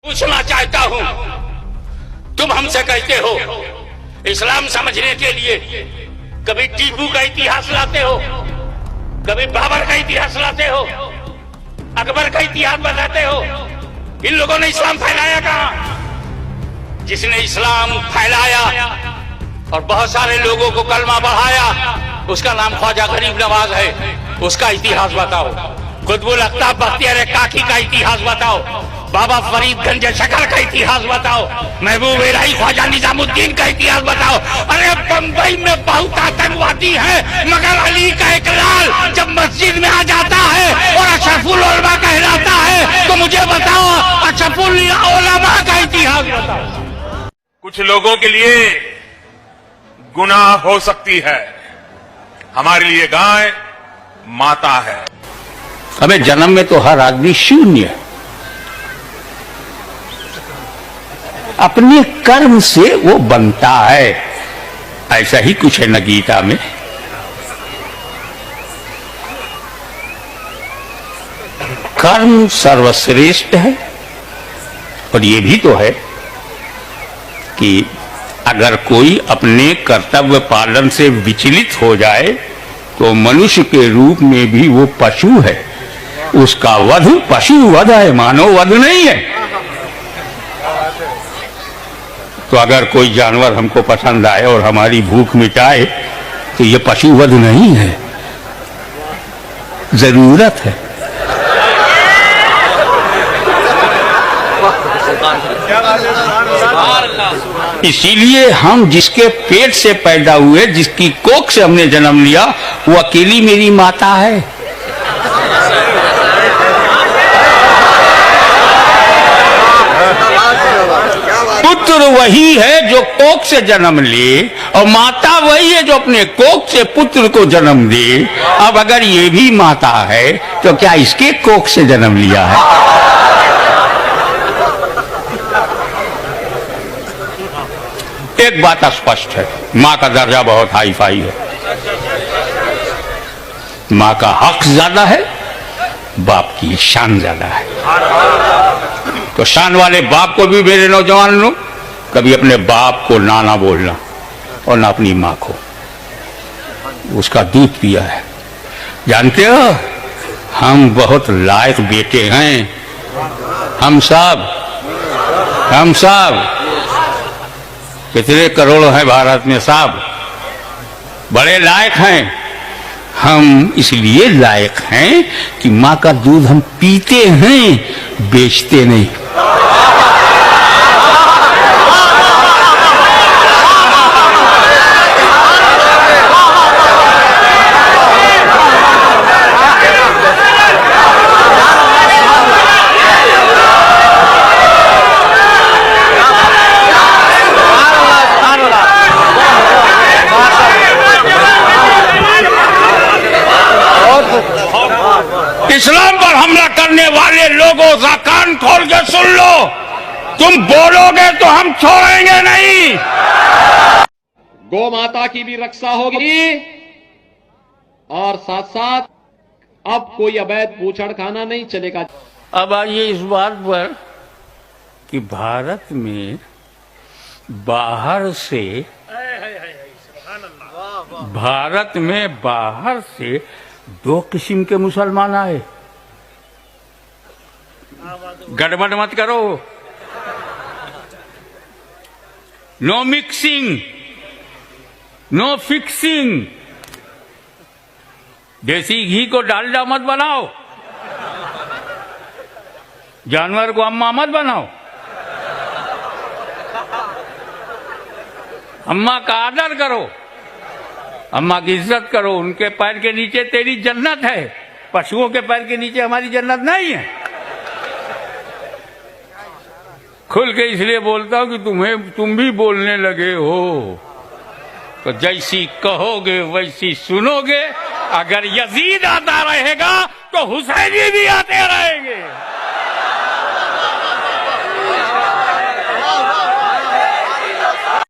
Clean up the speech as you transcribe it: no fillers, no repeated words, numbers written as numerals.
पूछना चाहता हूं, तुम हमसे कहते हो इस्लाम समझने के लिए कभी टीपू का इतिहास लाते हो, कभी बाबर का इतिहास लाते हो, अकबर का इतिहास बताते हो। इन लोगों ने इस्लाम फैलाया कहां? जिसने इस्लाम फैलाया और बहुत सारे लोगों को कलमा बढ़ाया, उसका नाम ख्वाजा गरीब नवाज है। उसका इतिहास बताओ। कुतुबुल अख्ताब बख्तियार काकी का इतिहास बताओ। बाबा फरीद गंज शकर का इतिहास बताओ। महबूब इलाही ख्वाजा निजामुद्दीन का इतिहास बताओ। अरे बंबई में बहुत आतंकवादी है, मगर अली का एक लाल जब मस्जिद में आ जाता है और अशरफुल उलमा कहलाता है, तो मुझे बताओ अशरफुल उलमा का इतिहास बताओ। कुछ लोगों के लिए गुनाह हो सकती है, हमारे लिए गाय माता है। हमें जन्म में तो हर आदमी शून्य है, अपने कर्म से वो बनता है। ऐसा ही कुछ है न गीता में। कर्म सर्वश्रेष्ठ है। और ये भी तो है कि अगर कोई अपने कर्तव्य पालन से विचलित हो जाए तो मनुष्य के रूप में भी वो पशु है। उसका वध पशु वध है, मानव वध नहीं है। तो अगर कोई जानवर हमको पसंद आए और हमारी भूख मिटाए तो ये पशु वध नहीं है, जरूरत है। इसीलिए हम जिसके पेट से पैदा हुए, जिसकी कोख से हमने जन्म लिया, वो अकेली मेरी माता है। पुत्र वही है जो कोख से जन्म ले, और माता वही है जो अपने कोख से पुत्र को जन्म दे। अब अगर ये भी माता है तो क्या इसके कोख से जन्म लिया है? एक बात स्पष्ट है, माँ का दर्जा बहुत हाई फाई है। माँ का हक ज्यादा है, बाप की शान ज्यादा है। तो शान वाले बाप को भी मेरे नौजवान लोग कभी अपने बाप को नाना बोलना और ना अपनी माँ को। उसका दूध पिया है। जानते हो, हम बहुत लायक बेटे हैं। हम सब कितने करोड़ हैं भारत में, साहब बड़े लायक हैं। हम इसलिए लायक हैं कि माँ का दूध हम पीते हैं, बेचते नहीं। इस्लाम पर हमला करने वाले लोगों का कान खोल के सुन लो, तुम बोलोगे तो हम छोड़ेंगे नहीं। गौ माता की भी रक्षा होगी और साथ साथ अब कोई अवैध पूछड़ खाना नहीं चलेगा। अब आइए इस बात पर कि भारत में बाहर से दो किस्म के मुसलमान आए। गड़बड़ मत करो। No mixing, no fixing. देसी घी को डालडा मत बनाओ, जानवर को अम्मा मत बनाओ। अम्मा का आदर करो, अम्मा की इज्जत करो। उनके पैर के नीचे तेरी जन्नत है, पशुओं के पैर के नीचे हमारी जन्नत नहीं है। खुल के इसलिए बोलता हूं कि तुम भी बोलने लगे हो, तो जैसी कहोगे वैसी सुनोगे। अगर यजीद आता रहेगा तो हुसैनी भी आते रहेंगे।